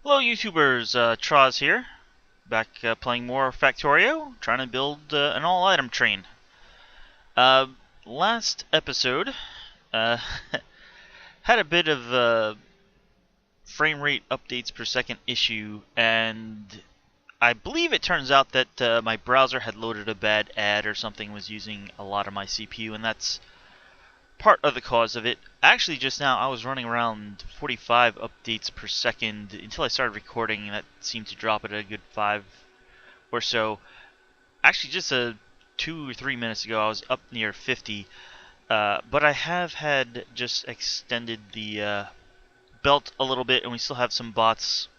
Hello YouTubers, Troz here, back playing more Factorio, trying to build an all-item train. Uh, Last episode uh, had a bit of frame rate updates per second issue, and I believe it turns out that my browser had loaded a bad ad or something, was using a lot of my CPU, and that's part of the cause of it. Actually, just now I was running around 45 updates per second until I started recording, and that seemed to drop at a good 5 or so. Actually, just 2 or 3 minutes ago I was up near 50, but I have had just extended the belt a little bit, and we still have some bots.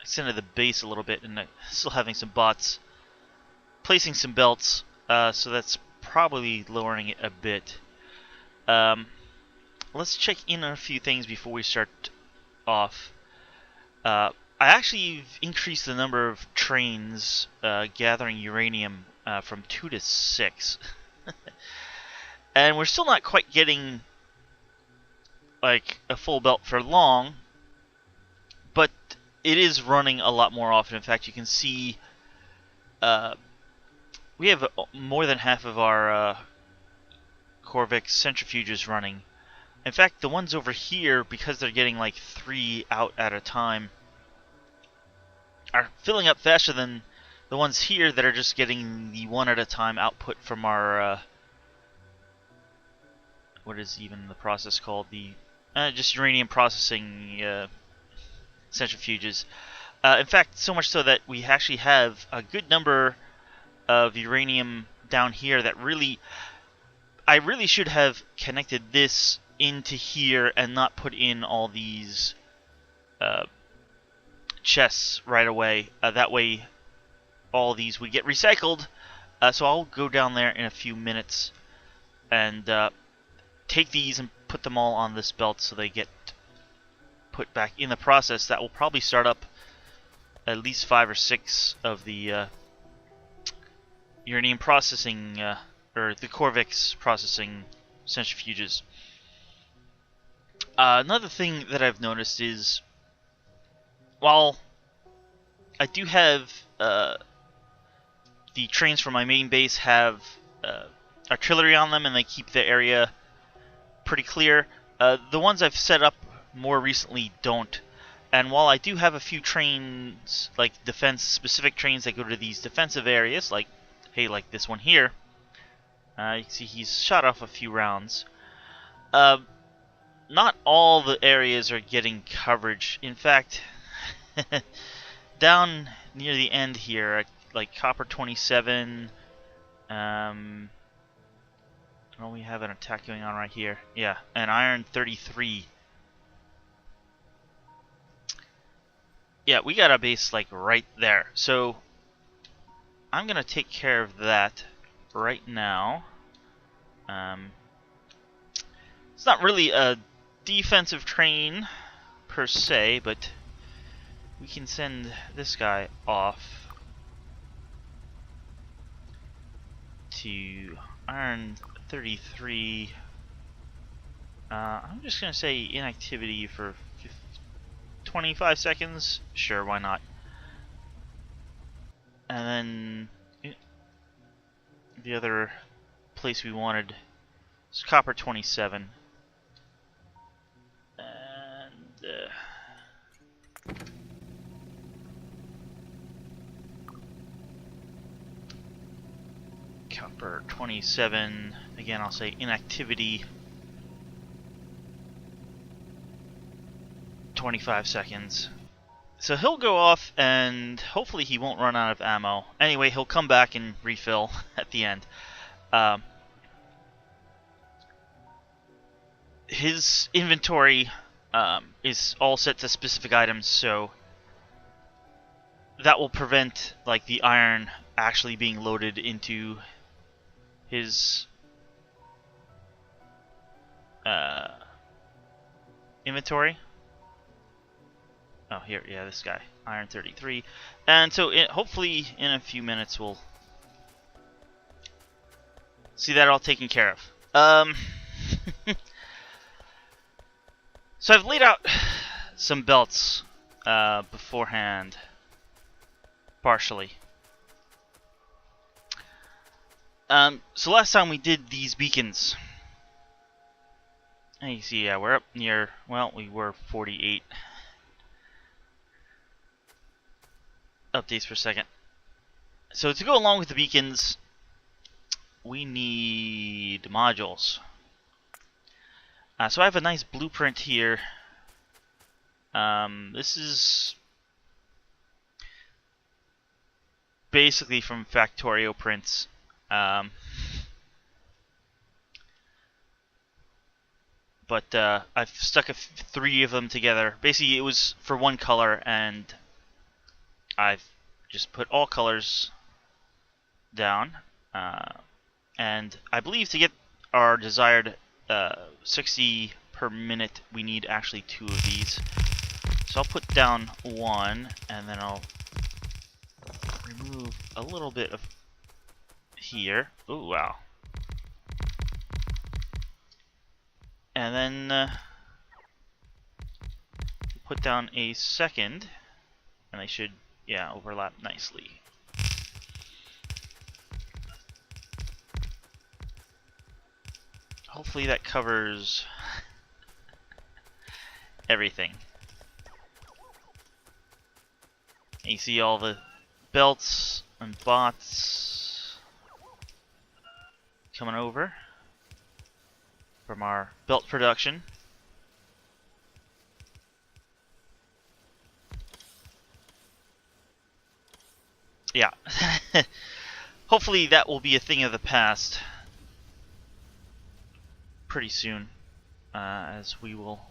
Extended the base a little bit, and still having some bots placing some belts, so that's probably lowering it a bit. Let's check in on a few things before we start off. I actually increased the number of trains gathering uranium from 2 to 6. And we're still not quite getting like a full belt for long, but it is running a lot more often. In fact, you can see we have more than half of our Corvix centrifuges running. In fact, the ones over here, because they're getting like 3 out at a time, are filling up faster than the ones here that are just getting the 1 at a time output from our what is even the process called? The just uranium processing centrifuges. In fact, so much so that we actually have a good number of uranium down here that I really should have connected this into here and not put in all these chests right away. That way all these would get recycled. So I'll go down there in a few minutes and take these and put them all on this belt so they get put back in the process. That will probably start up at least 5 or 6 of the uranium processing or the Corvix processing centrifuges. Another thing that I've noticed is, while I do have the trains from my main base have artillery on them and they keep the area pretty clear, the ones I've set up more recently don't. And while I do have a few trains, like defense-specific trains that go to these defensive areas, like this one here, you can see he's shot off a few rounds. Not all the areas are getting coverage. In fact, down near the end here, at like Copper 27, well, we have an attack going on right here. Yeah, and Iron 33. Yeah, we got a base like right there. So I'm gonna take care of that right now. It's not really a defensive train per se, but we can send this guy off to Iron 33. I'm just gonna say inactivity for 25 seconds. Sure, why not? And then the other place we wanted is Copper 27. And Copper 27, again I'll say inactivity 25 seconds. So he'll go off and hopefully he won't run out of ammo. Anyway, he'll come back and refill at the end. His inventory is all set to specific items, so that will prevent like the iron actually being loaded into his inventory. Oh, here, yeah, this guy, Iron 33. And so hopefully in a few minutes we'll see that all taken care of. So I've laid out some belts beforehand, partially. So last time we did these beacons. And you see, yeah, we're up near, well, we were 48 updates per second. So to go along with the beacons, we need modules. So I have a nice blueprint here. This is basically from Factorio prints. But I've stuck 3 of them together. Basically, it was for one color, and I've just put all colors down. And I believe to get our desired 60 per minute, we need actually 2 of these. So I'll put down 1, and then I'll remove a little bit of here. Ooh, wow. And then put down a second, and they should, yeah, overlap nicely. Hopefully that covers everything. And you see all the belts and bots coming over from our belt production. Yeah. Hopefully that will be a thing of the past pretty soon, as we will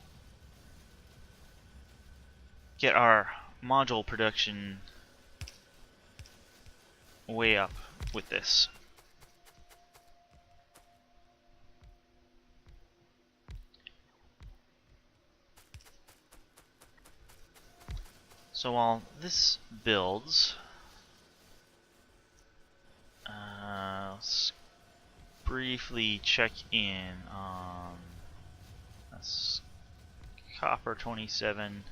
get our module production way up with this. So while this builds, let's briefly check in on this copper 27,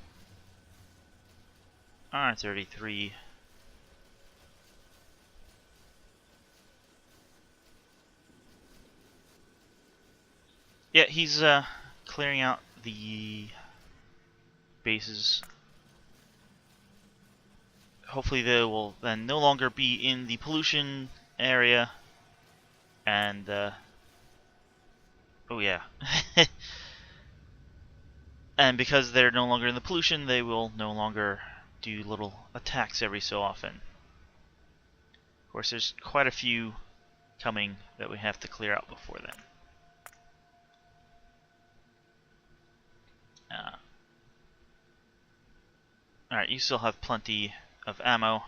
iron 33. Yeah, he's clearing out the bases. Hopefully they will then no longer be in the pollution area, and oh yeah. And because they're no longer in the pollution, they will no longer do little attacks every so often. Of course, there's quite a few coming that we have to clear out before then. Alright, you still have plenty of ammo.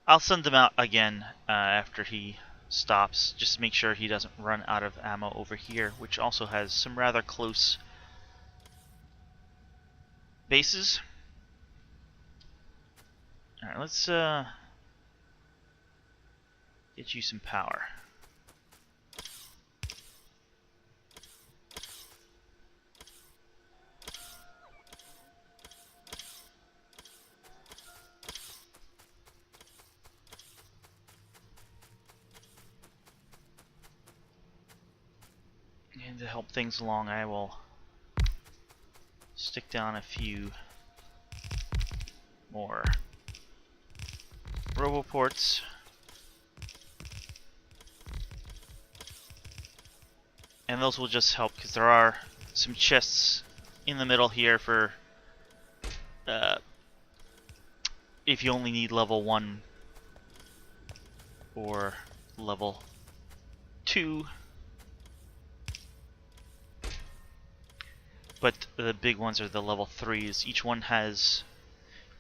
I'll send him out again after he stops, just to make sure he doesn't run out of ammo over here, which also has some rather close bases. Alright, let's get you some power. And to help things along, I will stick down a few more roboports. And those will just help because there are some chests in the middle here for if you only need level 1 or level 2. But the big ones are the level 3s.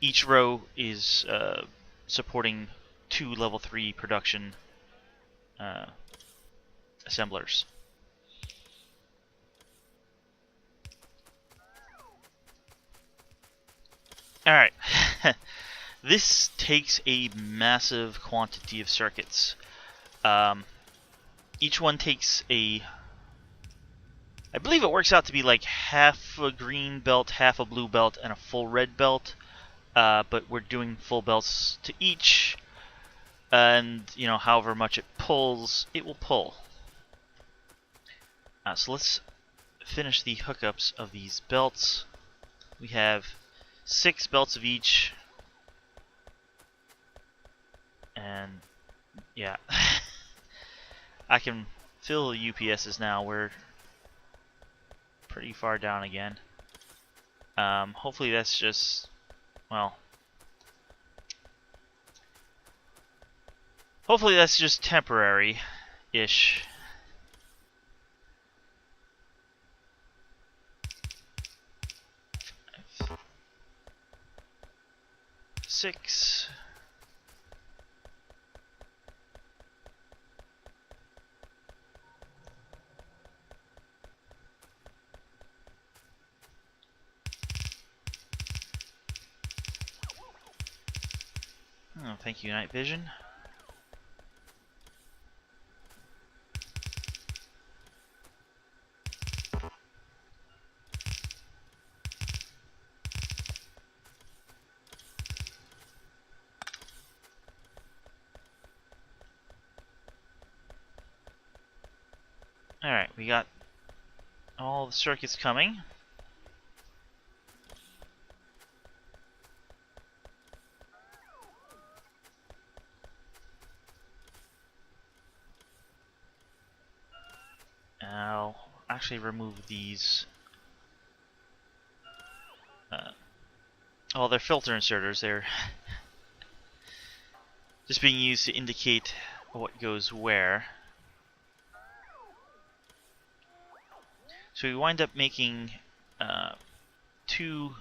Each row is supporting 2 level 3 production assemblers. Alright. This takes a massive quantity of circuits. Each one takes a I believe it works out to be like half a green belt, half a blue belt, and a full red belt. But we're doing full belts to each, and you know, however much it pulls, it will pull. So let's finish the hookups of these belts. We have 6 belts of each, and yeah, I can fill the UPSs now. We're pretty far down again. Hopefully that's just, well, hopefully that's just temporary-ish. Six. Oh, thank you, Night Vision. Alright, we got all the circuits coming. I'll actually remove these. Oh, they're filter inserters. They're just being used to indicate what goes where. So we wind up making 2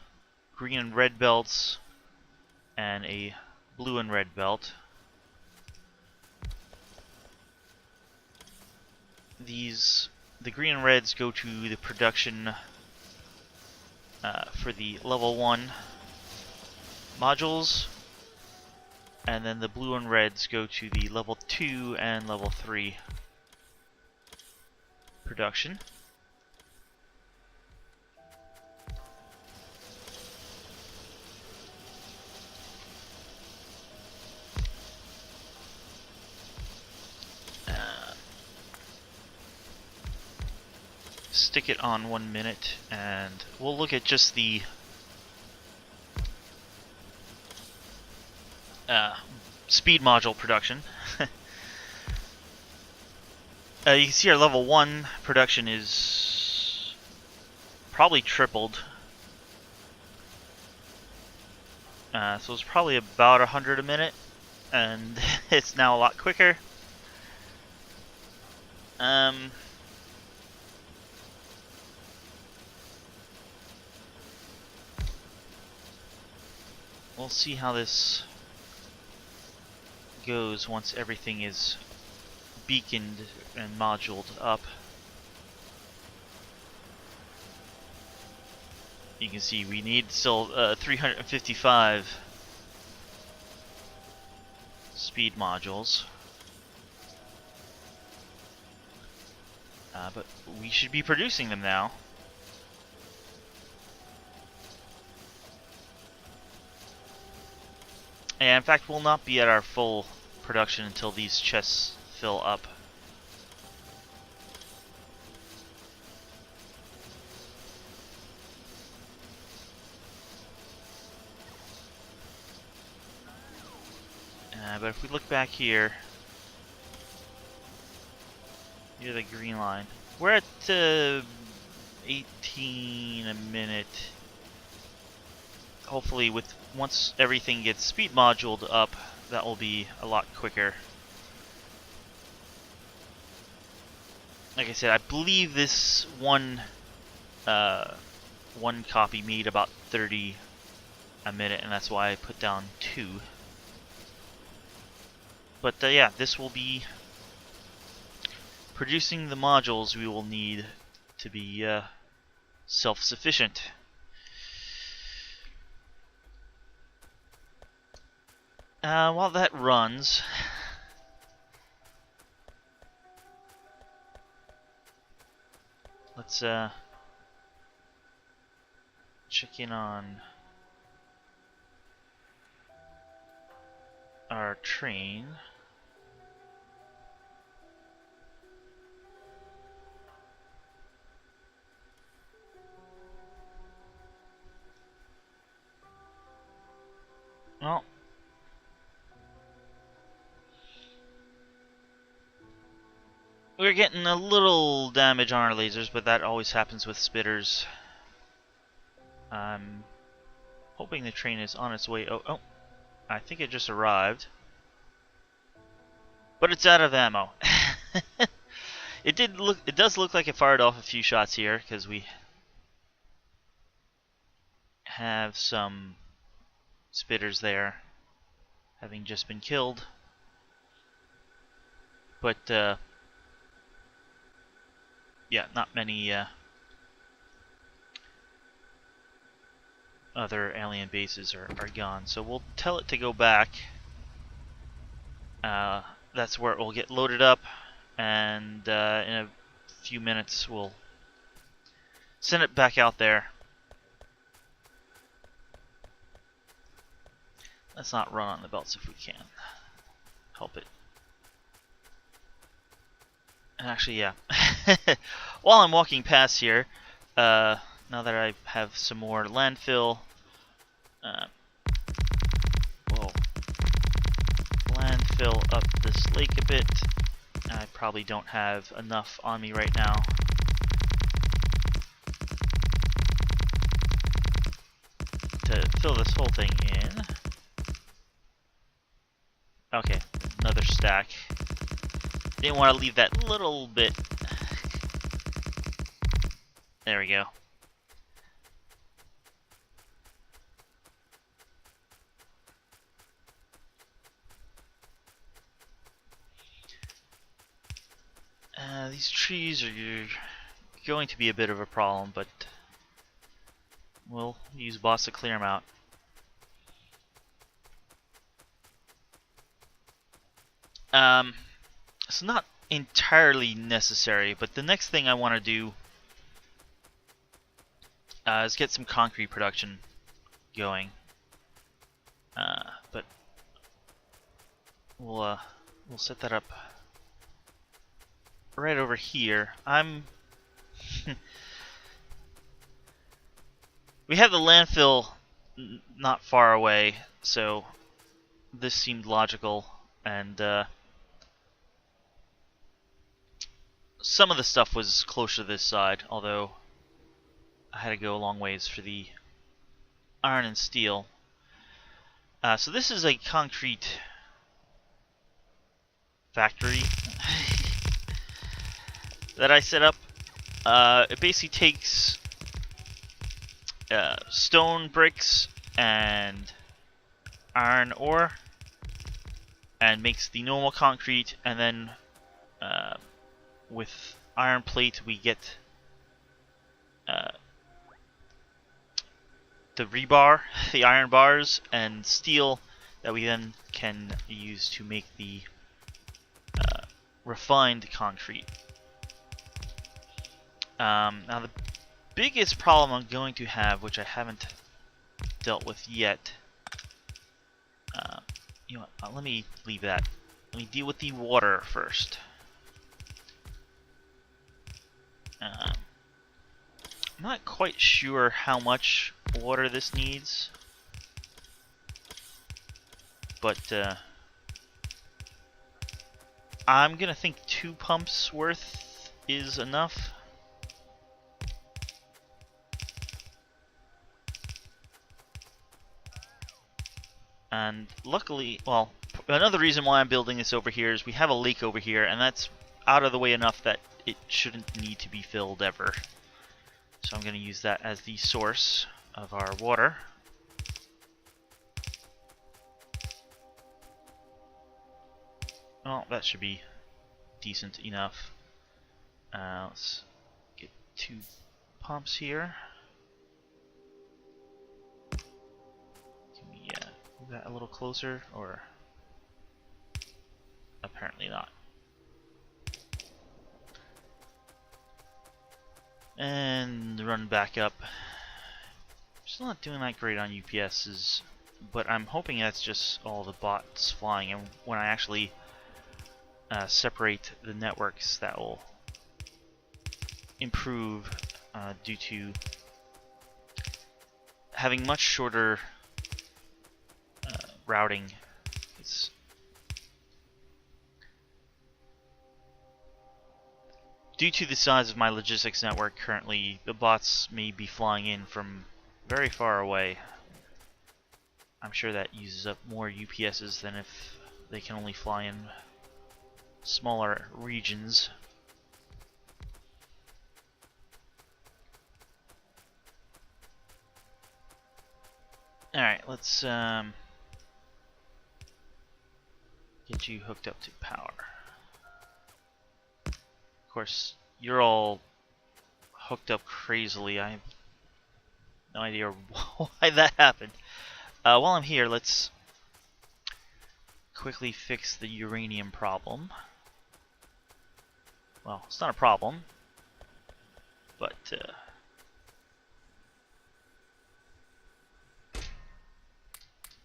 green and red belts and a blue and red belt. The green and reds go to the production for the level 1 modules, and then the blue and reds go to the level 2 and level 3 production. Stick it on 1 minute, and we'll look at just the speed module production. You can see our level 1 production is probably tripled. So it's probably about 100 a minute, and it's now a lot quicker. We'll see how this goes once everything is beaconed and moduled up. You can see we need still 355 speed modules. But we should be producing them now. And in fact, we'll not be at our full production until these chests fill up. But if we look back here, near the green line, we're at 18 a minute. Hopefully, once everything gets speed moduled up, that will be a lot quicker. Like I said, I believe this one copy made about 30 a minute, and that's why I put down 2. But yeah, this will be producing the modules we will need to be self-sufficient. While that runs, Let's check in on our train. Well, we're getting a little damage on our lasers, but that always happens with spitters. I'm hoping the train is on its way. Oh, I think it just arrived. But it's out of ammo. It does look like it fired off a few shots here, because we have some spitters there, having just been killed. But, yeah, not many other alien bases are gone. So we'll tell it to go back. That's where it will get loaded up, and in a few minutes we'll send it back out there. Let's not run on the belts if we can. Help it. And actually, yeah. While I'm walking past here, now that I have some more landfill, we'll landfill up this lake a bit. I probably don't have enough on me right now. To fill this whole thing in. Okay, another stack. Didn't want to leave that little bit. There we go. These trees are going to be a bit of a problem, but we'll use boss to clear them out. It's not entirely necessary, but the next thing I want to do is get some concrete production going. But we'll set that up right over here. We have the landfill not far away, so this seemed logical, and some of the stuff was closer to this side, although I had to go a long ways for the iron and steel. So this is a concrete factory that I set up. It basically takes stone bricks and iron ore and makes the normal concrete, and then with iron plate we get the rebar, the iron bars, and steel that we then can use to make the refined concrete. Now the biggest problem I'm going to have, which I haven't dealt with yet, you know what, let me leave that. Let me deal with the water first. I'm not quite sure how much water this needs, but I'm gonna think 2 pumps worth is enough. And luckily, well, another reason why I'm building this over here is we have a lake over here, and that's out of the way enough that it shouldn't need to be filled ever. So I'm going to use that as the source of our water. Well, that should be decent enough. Let's get 2 pumps here. Can we move that a little closer, or apparently not. And run back up. Still not doing that great on UPSs, but I'm hoping that's just all the bots flying, and when I actually separate the networks, that will improve due to having much shorter routing. It's due to the size of my logistics network currently, the bots may be flying in from very far away. I'm sure that uses up more UPSs than if they can only fly in smaller regions. Alright, let's get you hooked up to power. Of course, you're all hooked up crazily. I have no idea why that happened. While I'm here, let's quickly fix the uranium problem. Well, it's not a problem, but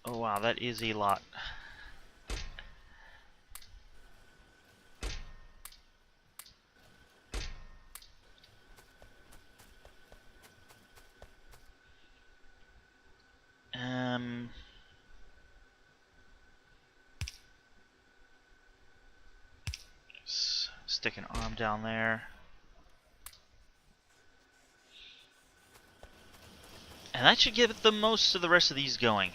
oh wow, that is a lot. Stick an arm down there. And that should get the most of the rest of these going.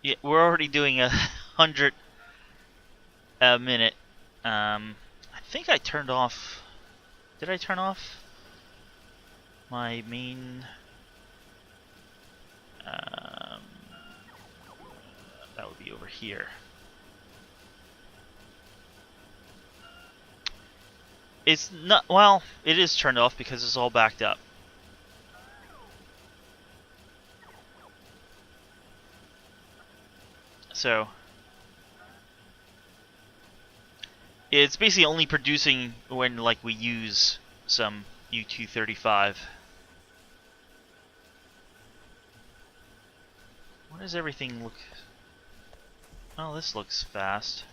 Yeah, we're already doing 100 a minute. I think I turned off... Did I turn off my main... that would be over here. It's not... Well, it is turned off because it's all backed up. So... It's basically only producing when, like, we use some U-235. Why does everything look... Oh, this looks fast.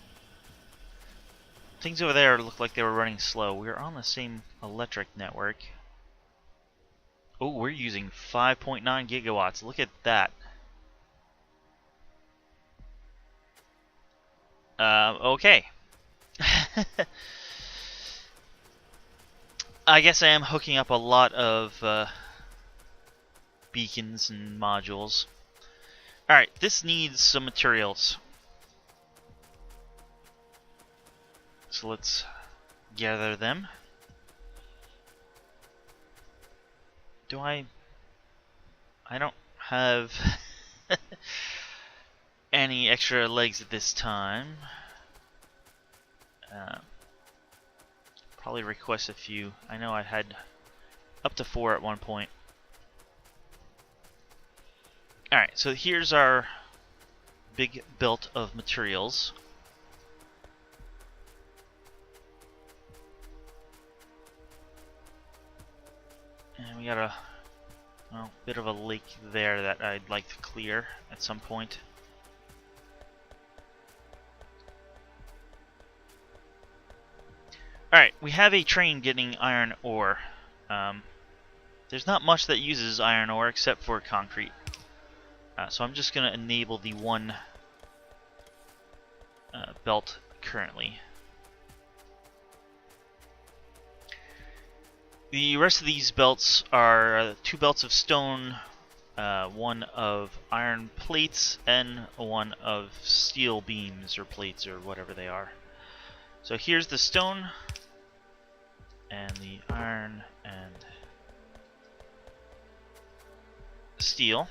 Things over there look like they were running slow. We're on the same electric network. Oh, we're using 5.9 gigawatts. Look at that. Okay. I guess I am hooking up a lot of beacons and modules. Alright, this needs some materials. So let's gather them. Do I don't have any extra legs at this time. Probably request a few. I know I had up to 4 at one point. Alright, so here's our big belt of materials. And we got a bit of a lake there that I'd like to clear at some point. Alright, we have a train getting iron ore. There's not much that uses iron ore except for concrete. So I'm just going to enable the one belt currently. The rest of these belts are 2 belts of stone, 1 of iron plates, and 1 of steel beams or plates or whatever they are. So here's the stone, and the iron, and steel.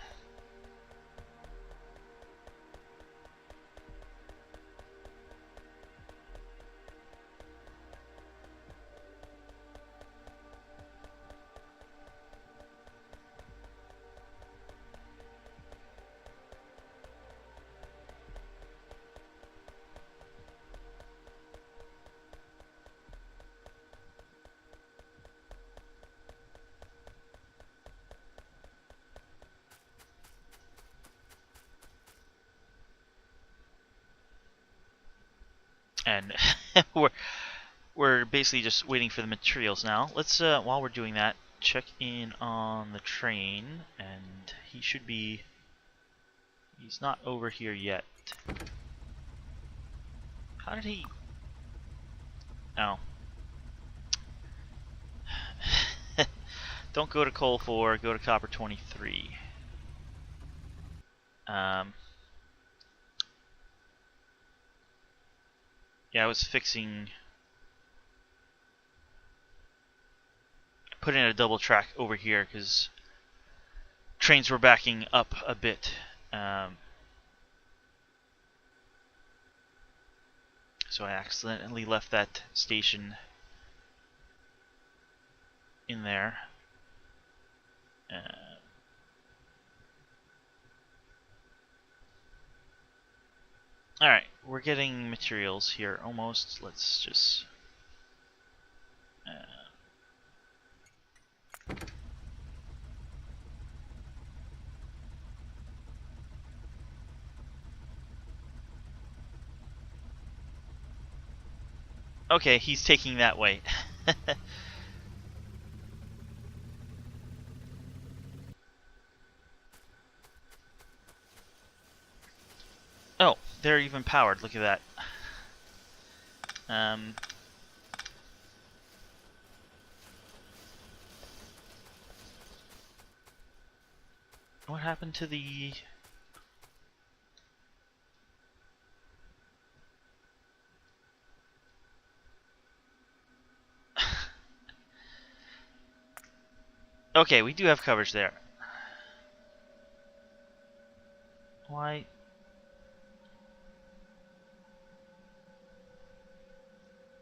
and we're basically just waiting for the materials now. Let's while we're doing that, check in on the train, and he should be. He's not over here yet. How did he? Oh. Don't go to coal 4, go to copper 23. Yeah, I was fixing. Put in a double track over here because trains were backing up a bit. So I accidentally left that station in there. Alright, we're getting materials here almost. Let's just... okay, he's taking that way. Oh, they're even powered. Look at that. What happened to the... Okay, we do have coverage there. Why?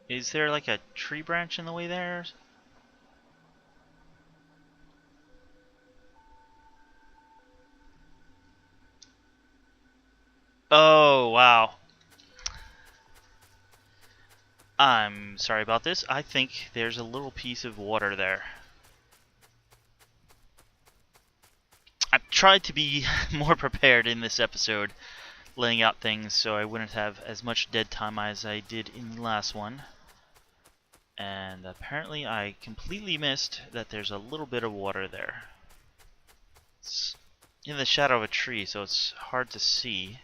Is there like a tree branch in the way there? Oh, wow. I'm sorry about this. I think there's a little piece of water there. I've tried to be more prepared in this episode, laying out things so I wouldn't have as much dead time as I did in the last one. And apparently I completely missed that there's a little bit of water there. It's in the shadow of a tree, so it's hard to see.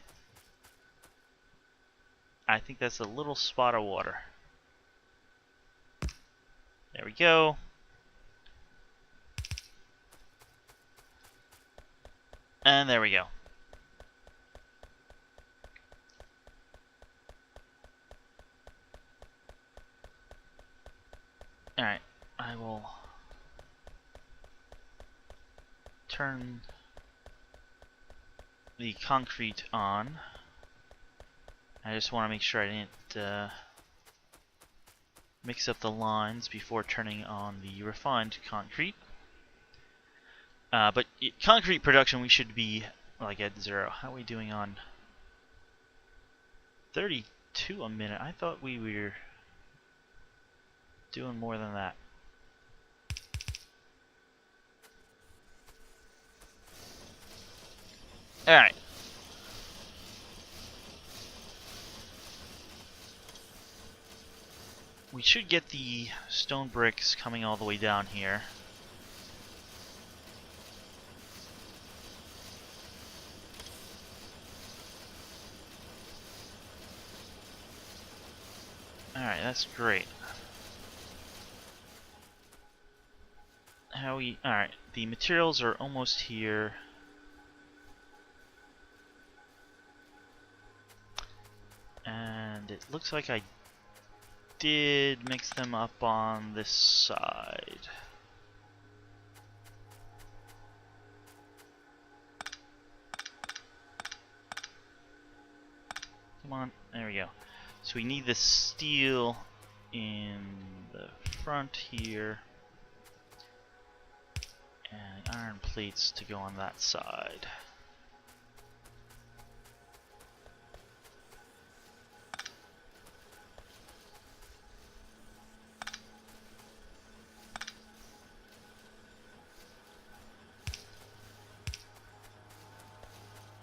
I think that's a little spot of water. There we go. And there we go. Alright, I will turn the concrete on. I just want to make sure I didn't mix up the lines before turning on the refined concrete. But concrete production, we should be like at 0. How are we doing on 32 a minute? I thought we were doing more than that. Alright. We should get the stone bricks coming all the way down here. Alright, that's great. Alright, the materials are almost here. And it looks like I did mix them up on this side. Come on, there we go. So we need the steel in the front here, and iron plates to go on that side.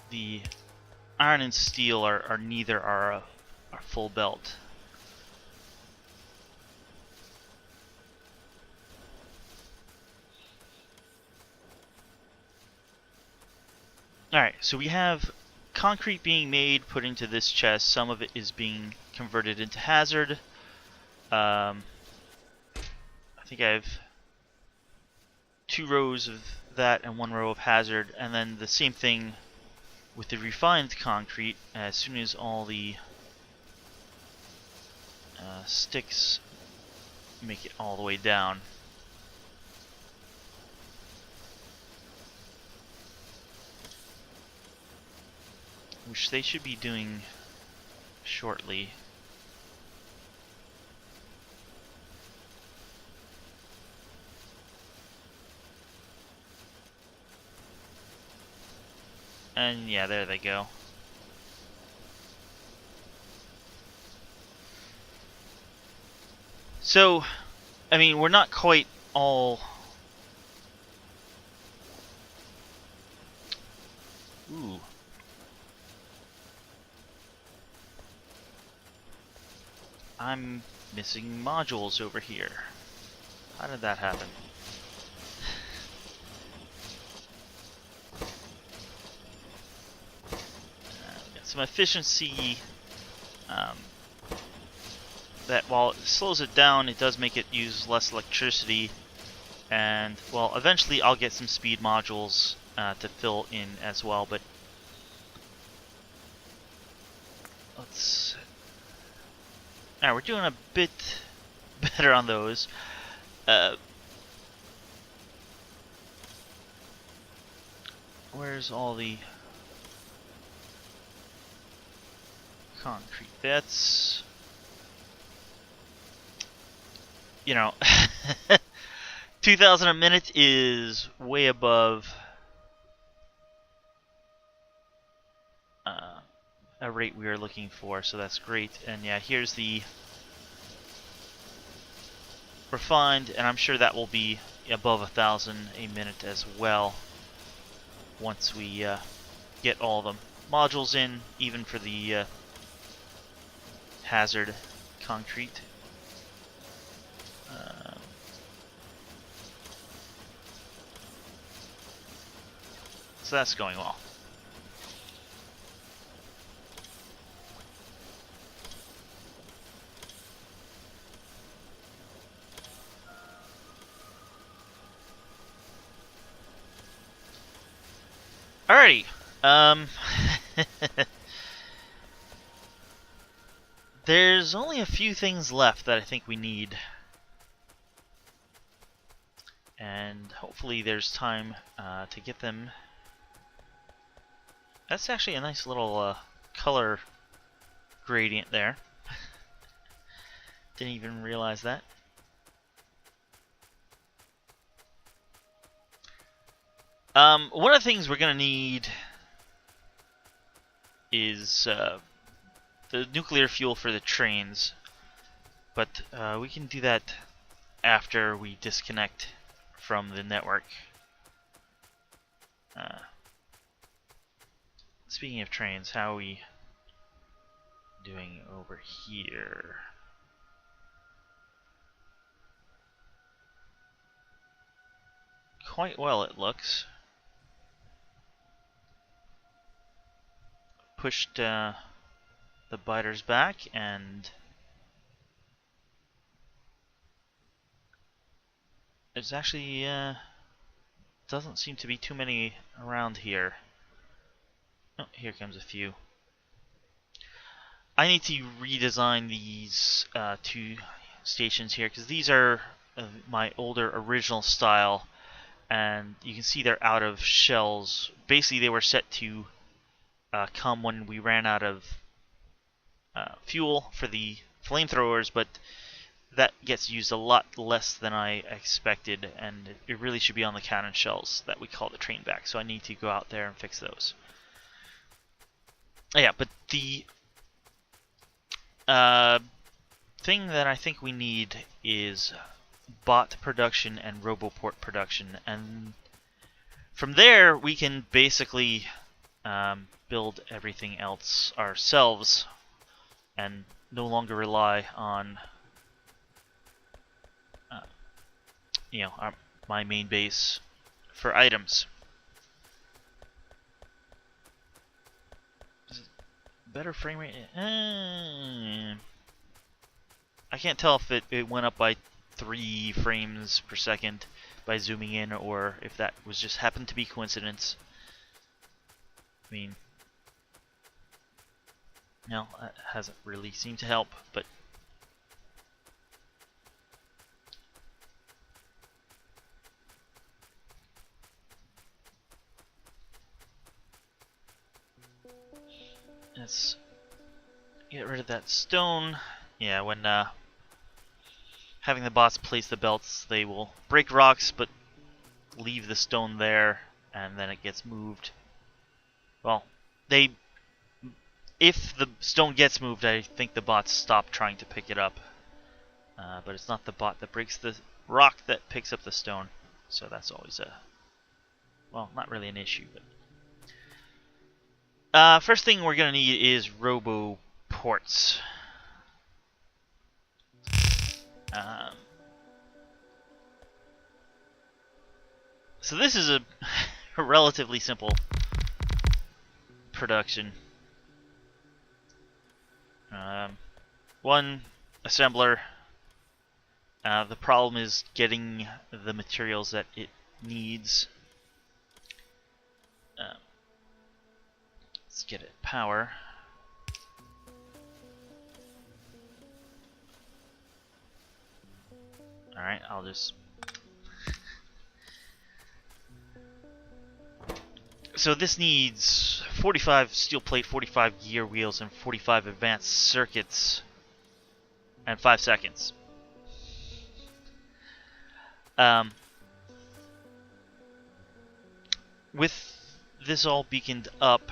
The iron and steel are neither are a full belt. Alright, so we have concrete being made, put into this chest. Some of it is being converted into hazard. I think I have 2 rows of that and 1 row of hazard, and then the same thing with the refined concrete. As soon as all the sticks make it all the way down, which they should be doing shortly. And yeah, there they go. So, I mean, we're not quite all... Ooh. I'm missing modules over here. How did that happen? Got some efficiency that while it slows it down, it does make it use less electricity. And, well, eventually I'll get some speed modules to fill in as well, but let's... Alright, we're doing a bit better on those. Where's all the concrete? That's... You know, 2,000 a minute is way above a rate we are looking for, so that's great. And yeah, here's the refined, and I'm sure that will be above 1,000 a minute as well once we get all the modules in, even for the hazard concrete. So that's going well. Alrighty. There's only a few things left that I think we need. And hopefully there's time to get them. That's actually a nice little color gradient there. Didn't even realize that. One of the things we're going to need is the nuclear fuel for the trains, but we can do that after we disconnect from the network. Speaking of trains, how are we doing over here? Quite well, it looks. Pushed the biters back, and there's actually doesn't seem to be too many around here. Oh, here comes a few. I need to redesign these 2 stations here, because these are my older original style, and you can see they're out of shells. Basically, they were set to come when we ran out of fuel for the flamethrowers, but that gets used a lot less than I expected, and it really should be on the cannon shells that we call the train back, so I need to go out there and fix those. Yeah, but the thing that I think we need is bot production and roboport production, and from there we can basically build everything else ourselves and no longer rely on my main base for items. Better frame rate. I can't tell if it went up by 3 frames per second by zooming in, or if that was just happened to be coincidence. I mean, no, that hasn't really seemed to help, but let's get rid of that stone. Yeah, when having the bots place the belts, they will break rocks, but leave the stone there, and then it gets moved. Well, if the stone gets moved, I think the bots stop trying to pick it up. But it's not the bot that breaks the rock that picks up the stone. So that's always well, not really an issue. But first thing we're going to need is roboports. So this is a relatively simple production. One assembler. The problem is getting the materials that it needs. Let's get it power. Alright, I'll just... So this needs 45 steel plate, 45 gear wheels, and 45 advanced circuits, and 5 seconds. With this all beaconed up,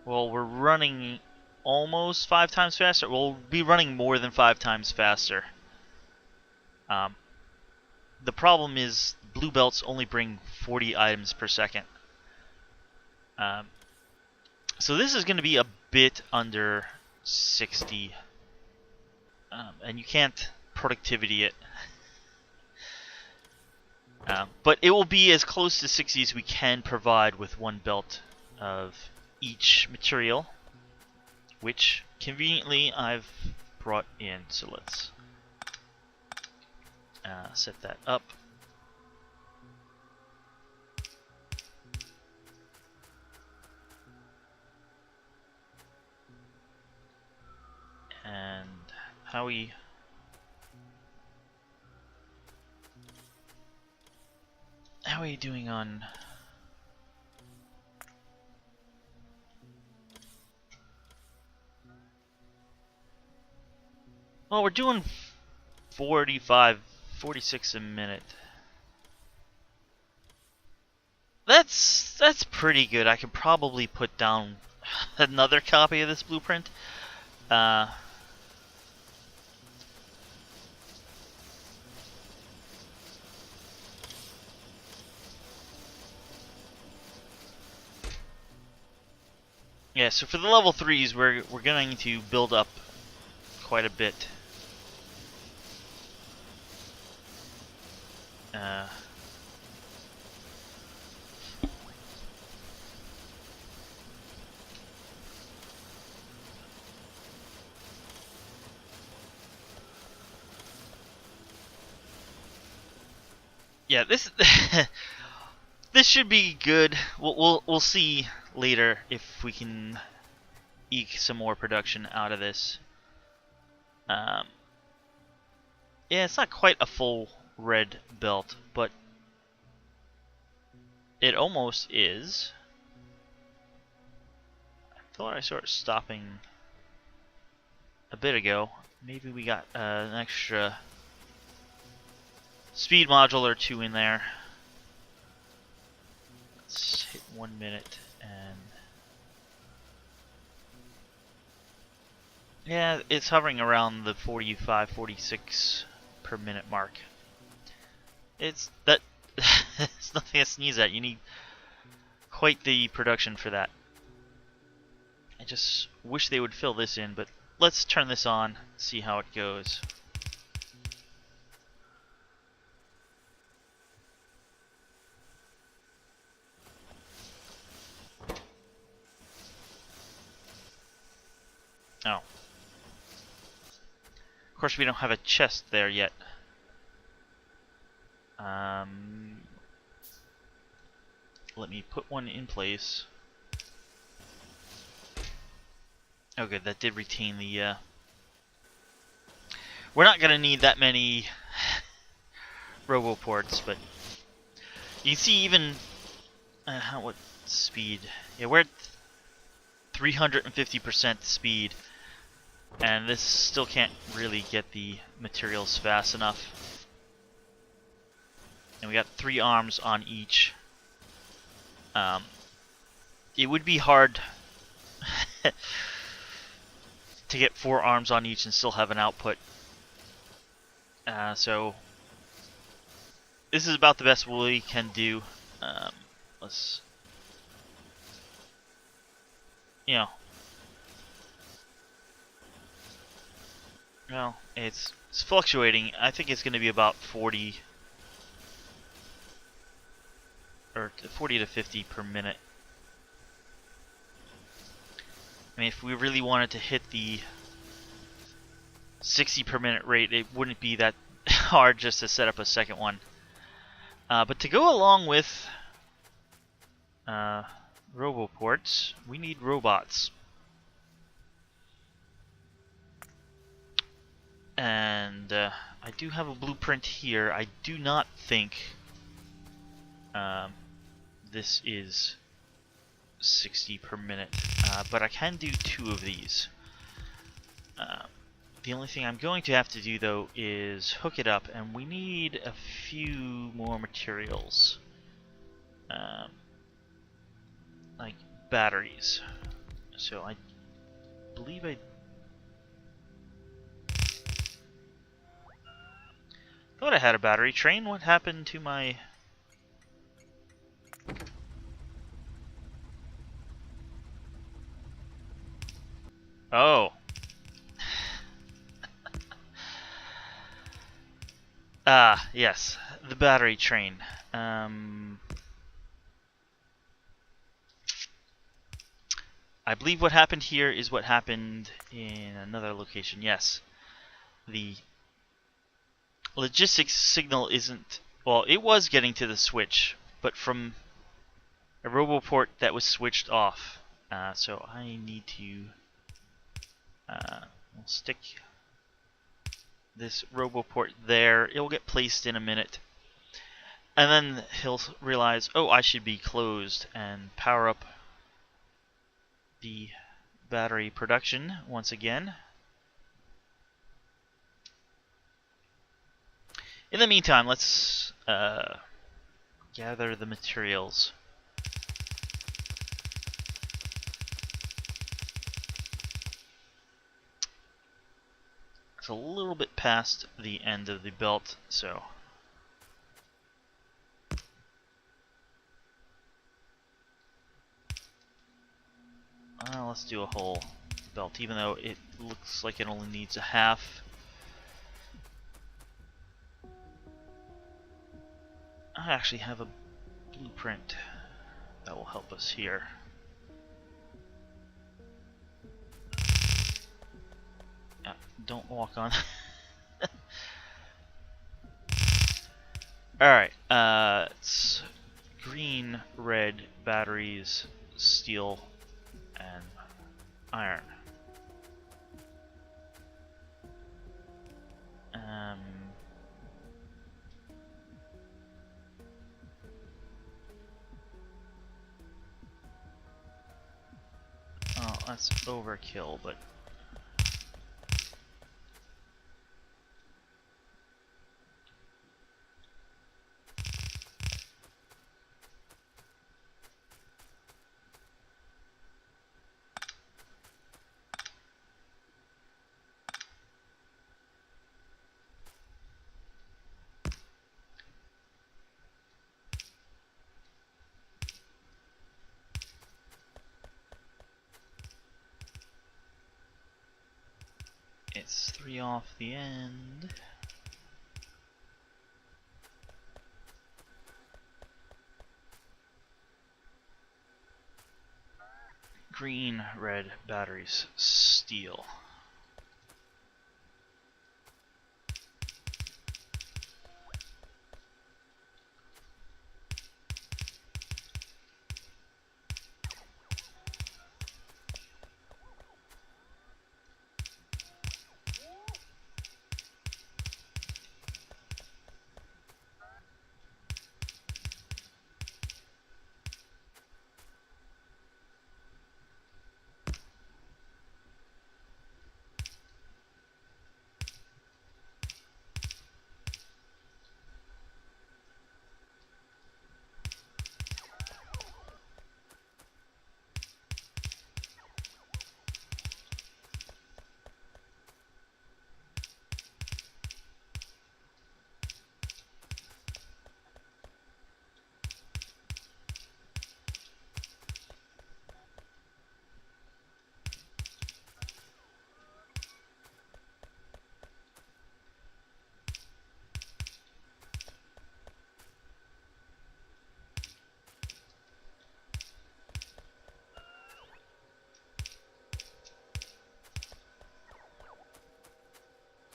well, we're running almost 5 times faster. We'll be running more than 5 times faster. The problem is blue belts only bring 40 items per second. So this is going to be a bit under 60. And you can't productivity it. But it will be as close to 60 as we can provide with one belt of each material, which conveniently I've brought in. So let's set that up. And how are we doing on... Well, we're doing 46 a minute. That's pretty good. I could probably put down another copy of this blueprint. Yeah, so for the level 3s, we're going to build up quite a bit. Yeah, this this should be good. We'll see later if we can eke some more production out of this. Yeah, it's not quite a full red belt, but it almost is. I thought I saw it stopping a bit ago. Maybe we got an extra speed module or 2 in there. Let's hit 1 minute and... Yeah, it's hovering around the 45, 46 per minute mark. It's nothing to sneeze at. You need quite the production for that. I just wish they would fill this in, but let's turn this on, see how it goes. Oh. Of course, we don't have a chest there yet. Let me put one in place. Oh good, that did retain the, We're not gonna need that many roboports, but you can see even what speed? Yeah, we're at 350% speed, and this still can't really get the materials fast enough. And we got 3 arms on each. It would be hard to get 4 arms on each and still have an output. So this is about the best we can do. Let's, you know, well, it's fluctuating. I think it's going to be about 40 or 40 to 50 per minute. I mean, if we really wanted to hit the 60 per minute rate, it wouldn't be that hard just to set up a second one. But to go along with roboports, we need robots. And I do have a blueprint here. I do not think this is 60 per minute, but I can do 2 of these. The only thing I'm going to have to do though is hook it up, and we need a few more materials, like batteries. So I believe I thought I had a battery train. What happened to my... Oh. Ah, yes, the battery train. I believe what happened here is what happened in another location. Yes, the logistics signal isn't... Well, it was getting to the switch, but from a roboport that was switched off. So I need to we'll stick this roboport there. It'll get placed in a minute. And then he'll realize, oh, I should be closed, and power up the battery production once again. In the meantime, let's gather the materials. It's a little bit past the end of the belt, so let's do a whole belt, even though it looks like it only needs a half. I actually have a blueprint that will help us here. Don't walk on. Alright, it's green, red, batteries, steel, and iron. Oh, that's overkill, but it's 3 off the end. green, red batteries. Steel.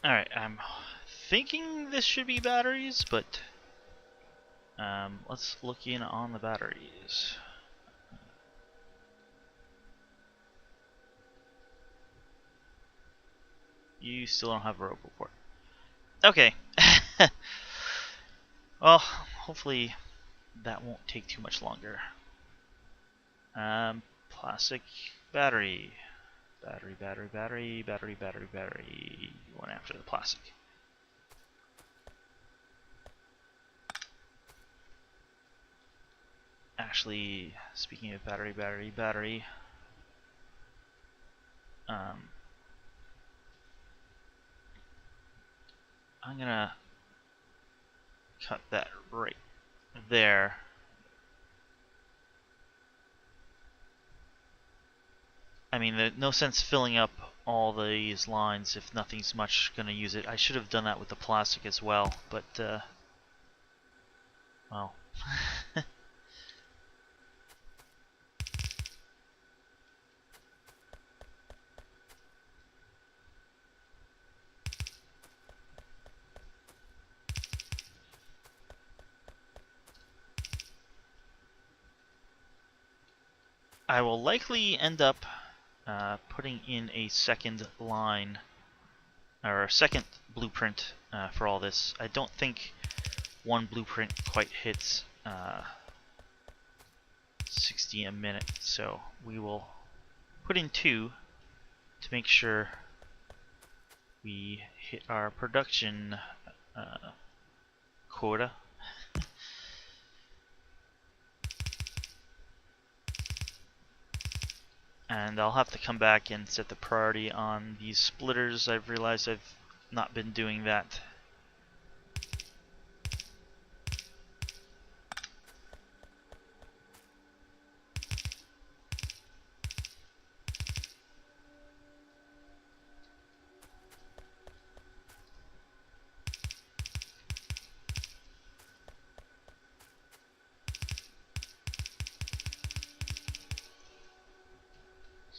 Alright, I'm thinking this should be batteries, but let's look in on the batteries. You still don't have a roboport. Okay. Well, hopefully that won't take too much longer. Plastic battery. Battery. One after the plastic. Actually, speaking of battery, I'm gonna cut that right there. I mean, there's no sense filling up all these lines if nothing's much gonna use it. I should have done that with the plastic as well, but well. I will likely end up putting in a second line, or a second blueprint for all this. I don't think one blueprint quite hits 60 a minute, so we will put in two to make sure we hit our production quota. And I'll have to come back and set the priority on these splitters. I've realized I've not been doing that.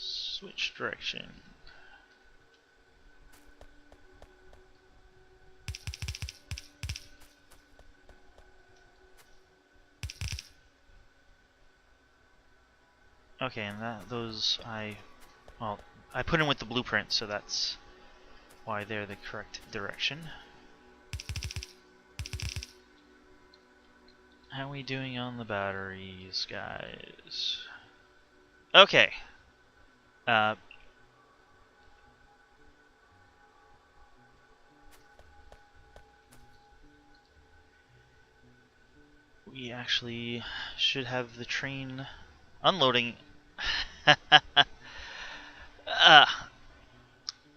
Switch direction. Okay, and those I put in with the blueprint, so that's why they're the correct direction. How are we doing on the batteries, guys? Okay. We actually should have the train unloading.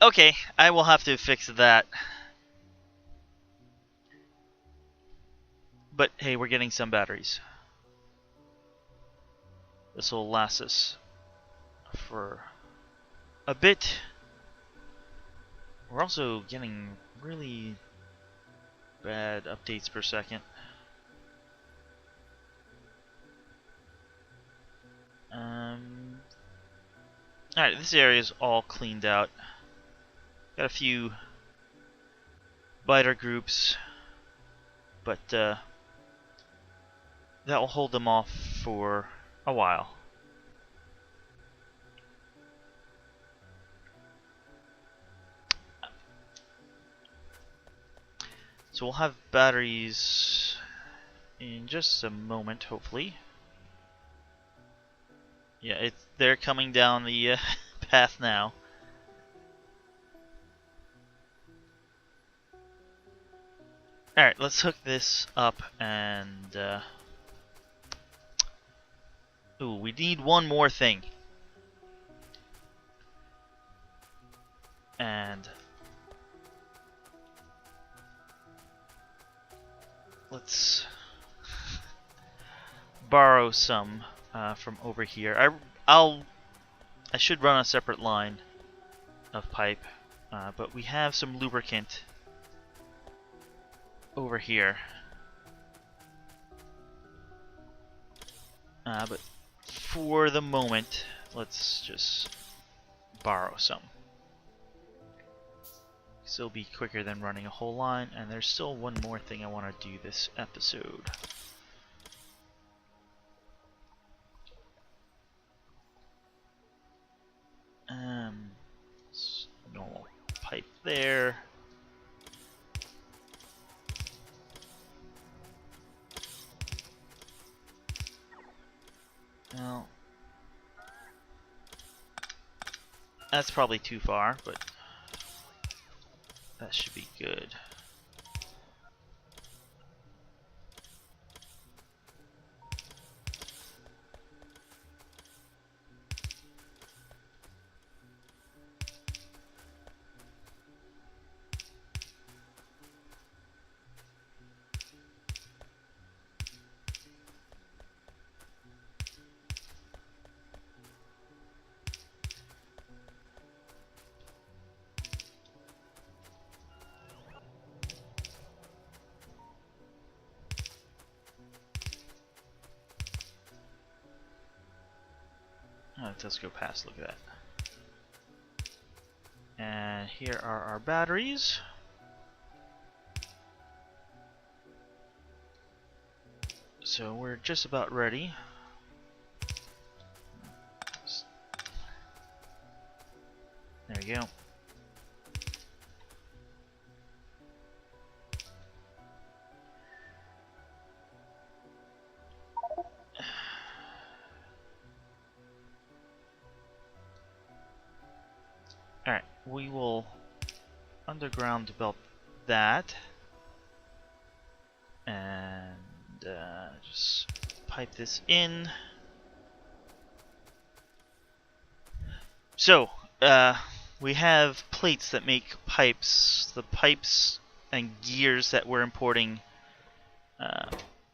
Okay, I will have to fix that. But hey, we're getting some batteries. This will last us for a bit. We're also getting really bad updates per second. Alright, this area is all cleaned out. Got a few biter groups, but that will hold them off for a while. So we'll have batteries in just a moment, hopefully. Yeah, they're coming down the path now. Alright, let's hook this up and... ooh, we need one more thing. And... let's... borrow some from over here. I should run a separate line of pipe, but we have some lubricant over here. But for the moment, let's just borrow some. Still be quicker than running a whole line, and there's still one more thing I want to do this episode. Normal pipe there. Well, that's probably too far, but that should be good. Oh, it does go past, look at that. And here are our batteries. So we're just about ready. There we go. Alright, we will underground develop that. And just pipe this in. So, we have plates that make pipes. The pipes and gears that we're importing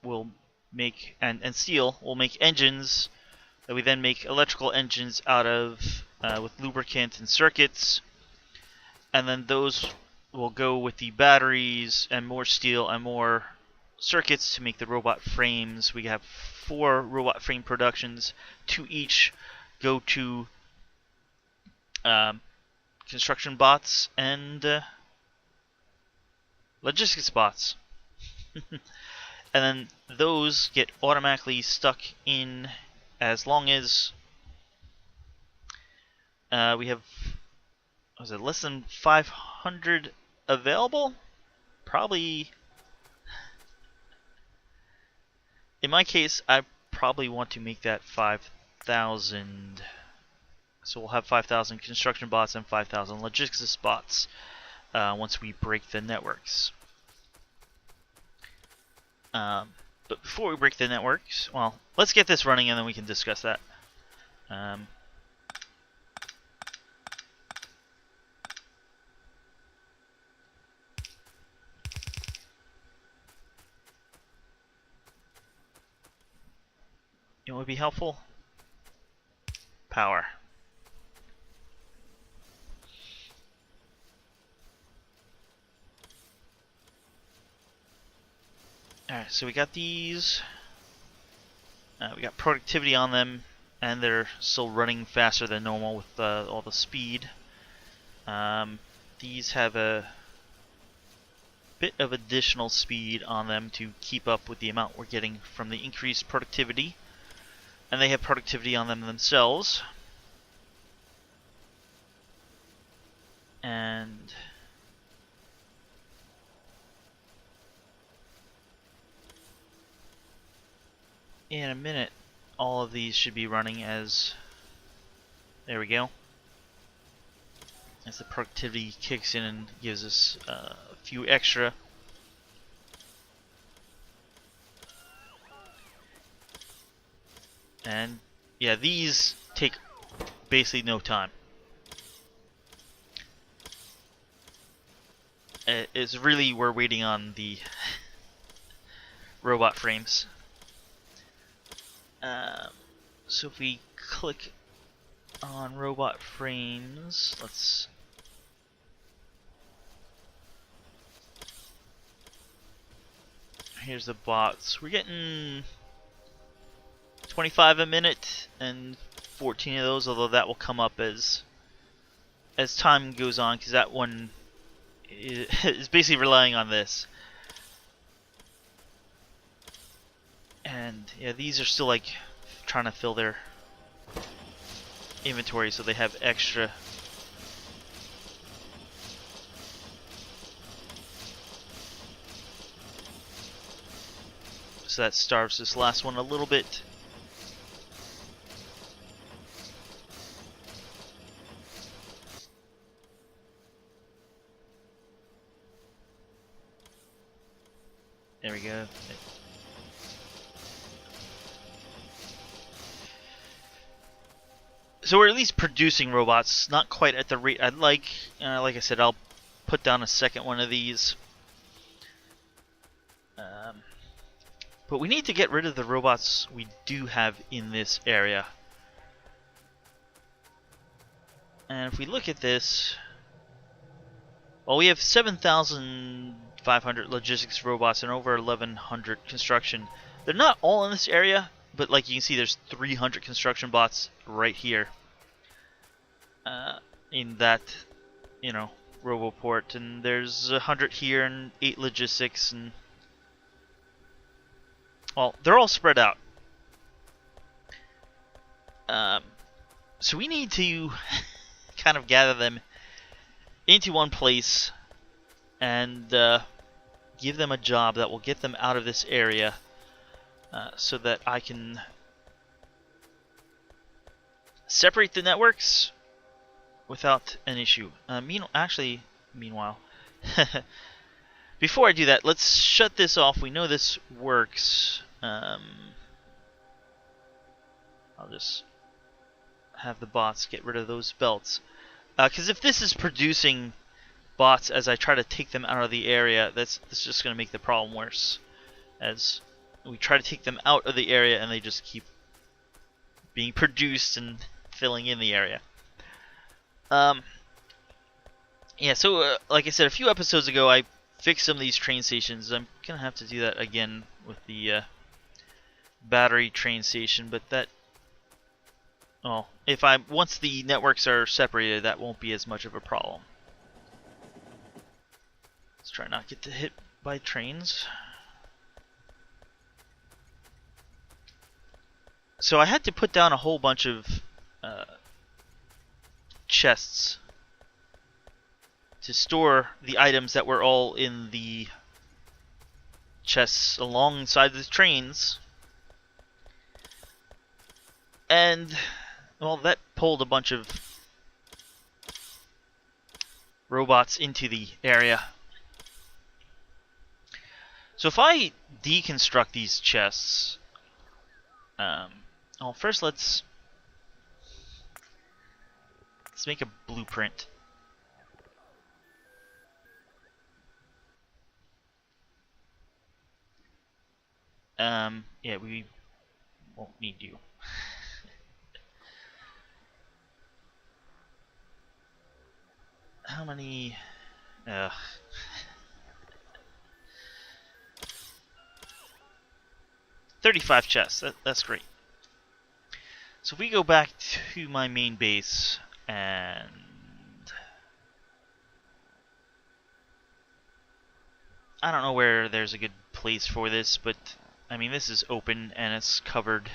will make, and steel will make engines that we then make electrical engines out of with lubricant and circuits. And then those will go with the batteries and more steel and more circuits to make the robot frames. We have 4 robot frame productions. 2 each go to construction bots and logistics bots. And then those get automatically stuck in as long as we have, was it less than 500 available? Probably. In my case, I probably want to make that 5,000. So we'll have 5,000 construction bots and 5,000 logistics bots once we break the networks. But before we break the networks, well, let's get this running and then we can discuss that. It would be helpful. Power. Alright, so we got these. We got productivity on them. and they're still running faster than normal with all the speed. These have a bit of additional speed on them to keep up with the amount we're getting from the increased productivity, and they have productivity on them themselves. And in a minute, all of these should be running as, there we go, as the productivity kicks in and gives us a few extra. And yeah, these take basically no time. It's really, we're waiting on the robot frames. So if we click on robot frames, here's the bots. We're getting 25 a minute and 14 of those, although that will come up as time goes on, because that one is basically relying on this. And yeah, these are still like trying to fill their inventory so they have extra. So that starves this last one a little bit. There we go. So we're at least producing robots, not quite at the rate I'd like. Like I said, I'll put down a second one of these. But we need to get rid of the robots we do have in this area. And if we look at this, well, we have 7,500 logistics robots and over 1,100 construction. They're not all in this area, but like you can see, there's 300 construction bots right here. In that, roboport, and there's 100 here and 8 logistics, and well, they're all spread out. So we need to kind of gather them into one place and give them a job that will get them out of this area, so that I can separate the networks without an issue. Meanwhile, before I do that, let's shut this off. We know this works. I'll just have the bots get rid of those belts. Because if this is producing bots as I try to take them out of the area, that's just going to make the problem worse. As we try to take them out of the area and they just keep being produced and filling in the area. Yeah, so like I said a few episodes ago, I fixed some of these train stations. I'm gonna have to do that again with the battery train station, but that, well, once the networks are separated, that won't be as much of a problem. Let's try not to get hit by trains. So I had to put down a whole bunch of chests to store the items that were all in the chests alongside the trains. And, well, that pulled a bunch of robots into the area. So if I deconstruct these chests, well, first let's make a blueprint. Yeah, we won't need you. How many? 35 chests. That's great. So if we go back to my main base, and I don't know where there's a good place for this, but I mean, this is open and it's covered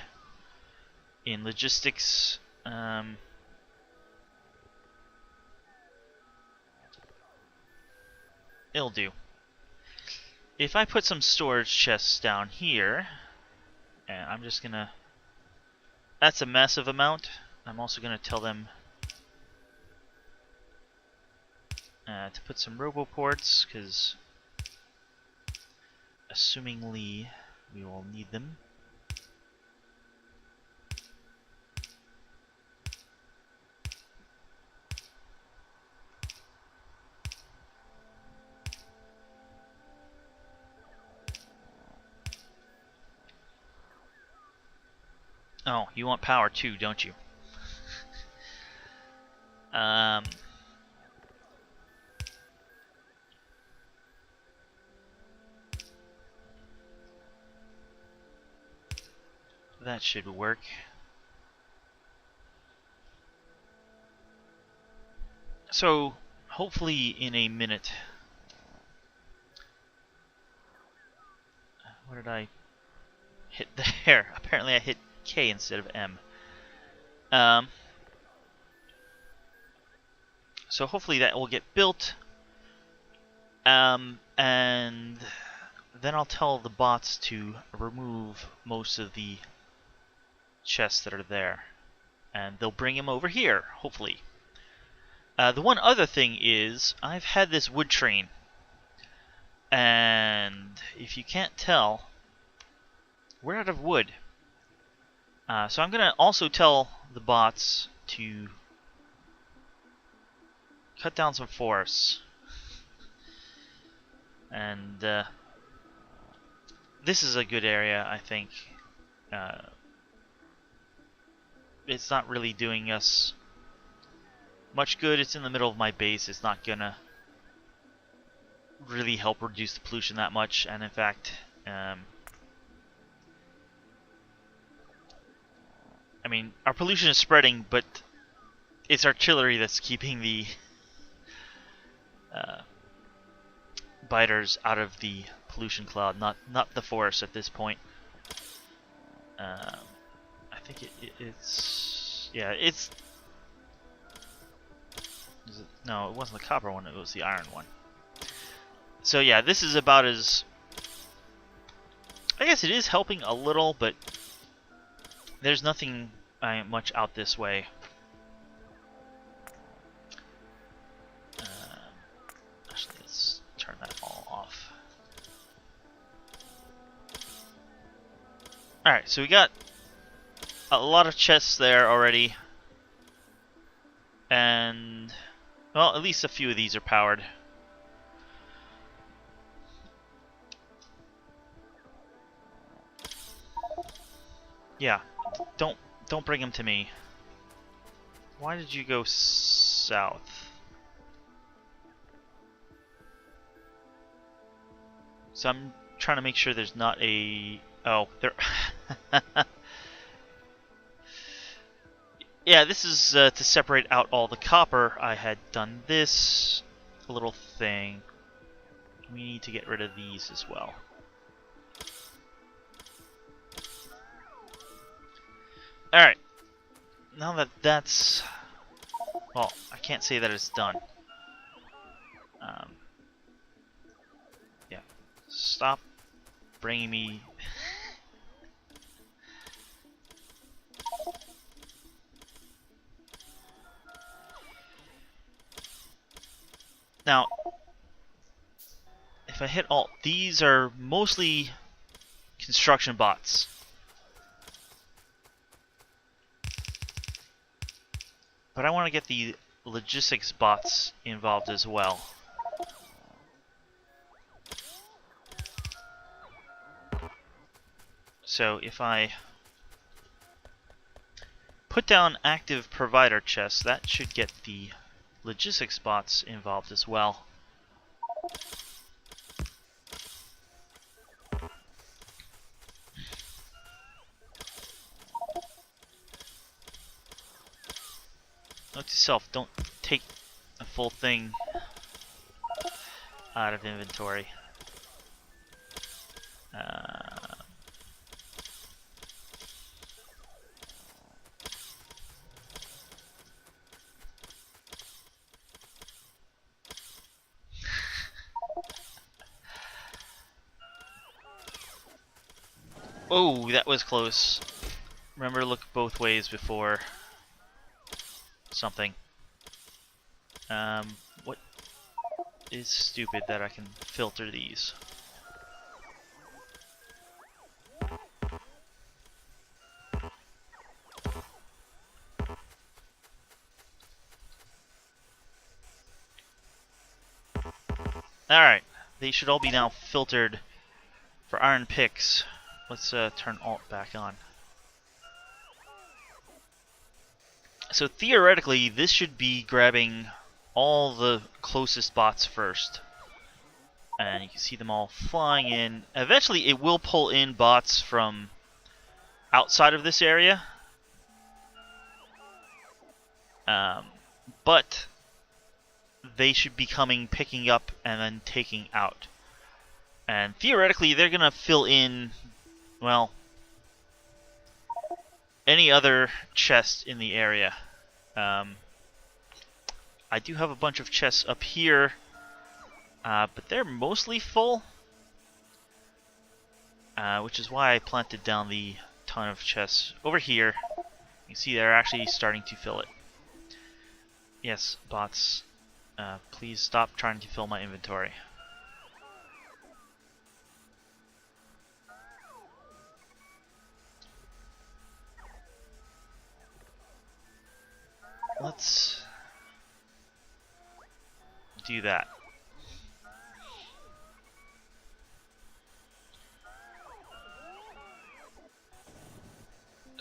in logistics. It'll do. If I put some storage chests down here, and I'm just gonna... That's a massive amount. I'm also gonna tell them to put some roboports, because assumingly we will need them. Oh, you want power too, don't you? That should work. So, hopefully in a minute... What did I hit there? Apparently I hit K instead of M. So hopefully that will get built. And then I'll tell the bots to remove most of the chests that are there. And they'll bring them over here, hopefully. The one other thing is, I've had this wood train. And if you can't tell, we're out of wood. So I'm going to also tell the bots to cut down some forests. And this is a good area, I think. It's not really doing us much good. It's in the middle of my base. It's not gonna really help reduce the pollution that much. And in fact, I mean, our pollution is spreading, but it's artillery that's keeping the biters out of the pollution cloud, not the forest at this point. I think it's... Yeah, it's... No, it wasn't the copper one, it was the iron one. So yeah, this is about as... I guess it is helping a little, but there's nothing much out this way. Actually, let's turn that all off. Alright, so we got a lot of chests there already. And, well, at least a few of these are powered. Yeah, don't bring them to me. Why did you go south? So I'm trying to make sure there's not a... Oh, there... Yeah, this is to separate out all the copper. I had done this little thing. We need to get rid of these as well. Alright. Now that that's... Well, I can't say that it's done. Yeah. Stop bringing me... Now, if I hit Alt, these are mostly construction bots. But I want to get the logistics bots involved as well. So if I put down active provider chests, that should get the logistics bots involved as well. Note to self, don't take a full thing out of inventory. Oh, that was close. Remember to look both ways before something. What is stupid that I can filter these? Alright, they should all be now filtered for iron picks. Let's turn Alt back on. So theoretically, this should be grabbing all the closest spots first. And you can see them all flying in. Eventually, it will pull in bots from outside of this area. But they should be coming, picking up, and then taking out. And theoretically, they're going to fill in, well, any other chest in the area. I do have a bunch of chests up here, but they're mostly full, which is why I planted down the ton of chests over here. You can see they're actually starting to fill it. Yes, bots, please stop trying to fill my inventory. Let's do that.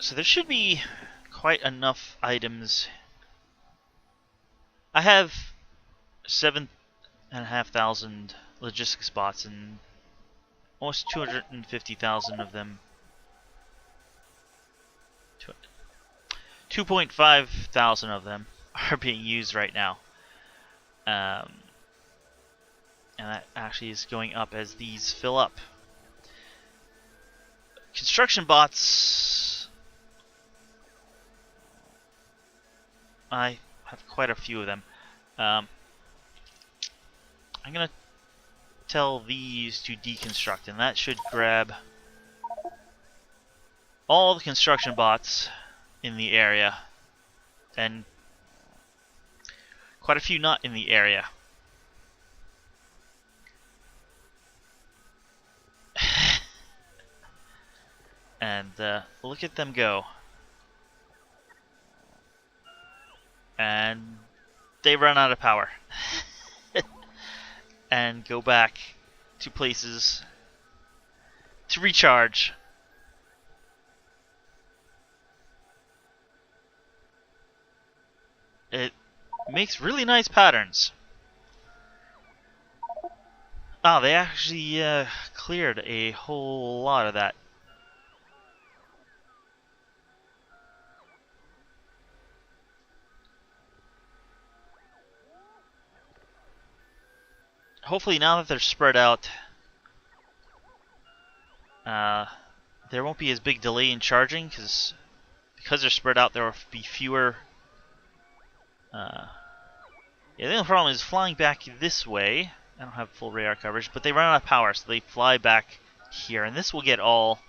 So there should be quite enough items. I have 7,500 logistics spots and almost 250,000 of them. 2.5 thousand of them are being used right now. And that actually is going up as these fill up. Construction bots, I have quite a few of them. I'm going to tell these to deconstruct, and that should grab all the construction bots in the area, and quite a few not in the area. And look at them go. And they run out of power. And go back to places to recharge. It makes really nice patterns. Oh, they actually cleared a whole lot of that. Hopefully now that they're spread out, there won't be as big delay in charging, because they're spread out, there will be fewer. Yeah, the only problem is flying back this way. I don't have full radar coverage, but they run out of power, so they fly back here, and this will get all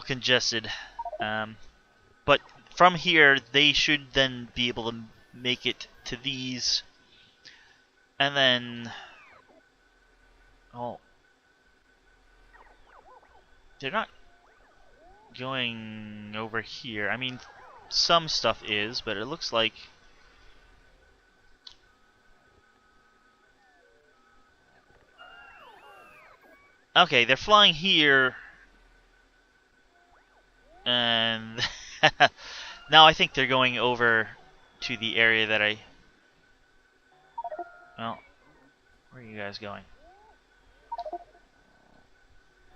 congested. But from here, they should then be able to make it to these, and then, oh, they're not going over here. I mean, some stuff is, but it looks like okay, they're flying here, and now I think they're going over to the area that I... Well, where are you guys going?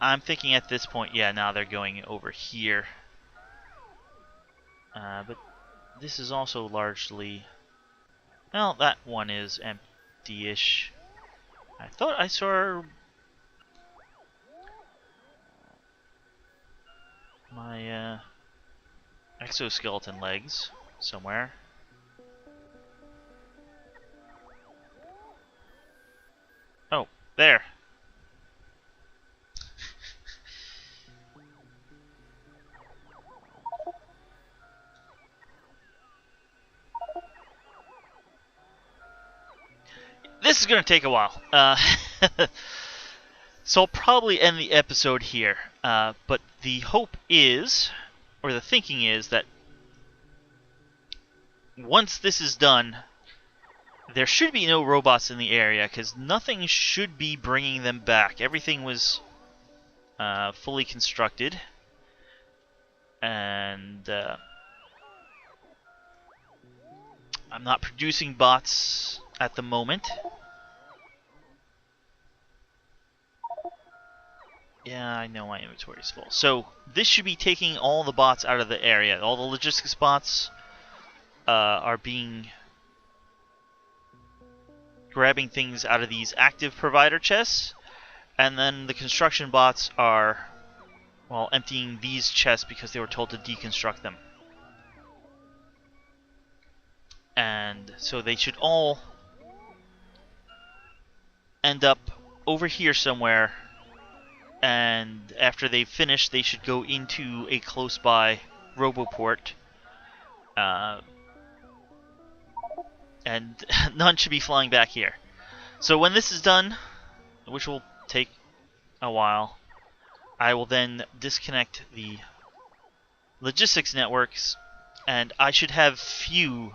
I'm thinking at this point, yeah, now they're going over here. But this is also largely... Well, that one is empty-ish. I thought I saw my exoskeleton legs somewhere. Oh, there. This is going to take a while. So I'll probably end the episode here. But the hope is, or the thinking is, that once this is done, there should be no robots in the area, because nothing should be bringing them back. Everything was fully constructed. And I'm not producing bots at the moment. Yeah, I know my inventory is full. So this should be taking all the bots out of the area. All the logistics bots are grabbing things out of these active provider chests, and then the construction bots are, well, emptying these chests because they were told to deconstruct them. And so they should all end up over here somewhere, and after they've finished, they should go into a close-by roboport, and none should be flying back here. So when this is done, which will take a while, I will then disconnect the logistics networks, and I should have few,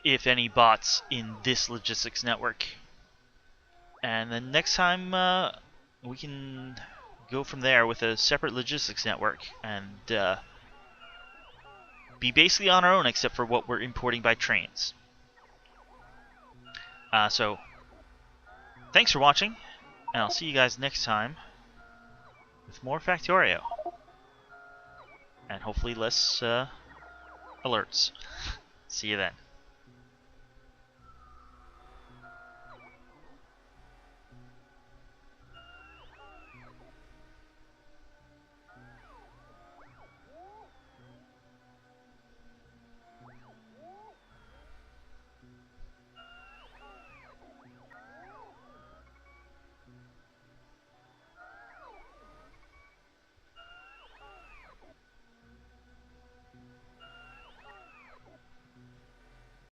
if any, bots in this logistics network. And then next time we can go from there with a separate logistics network and be basically on our own except for what we're importing by trains. So thanks for watching, and I'll see you guys next time with more Factorio. And hopefully less alerts. See you then.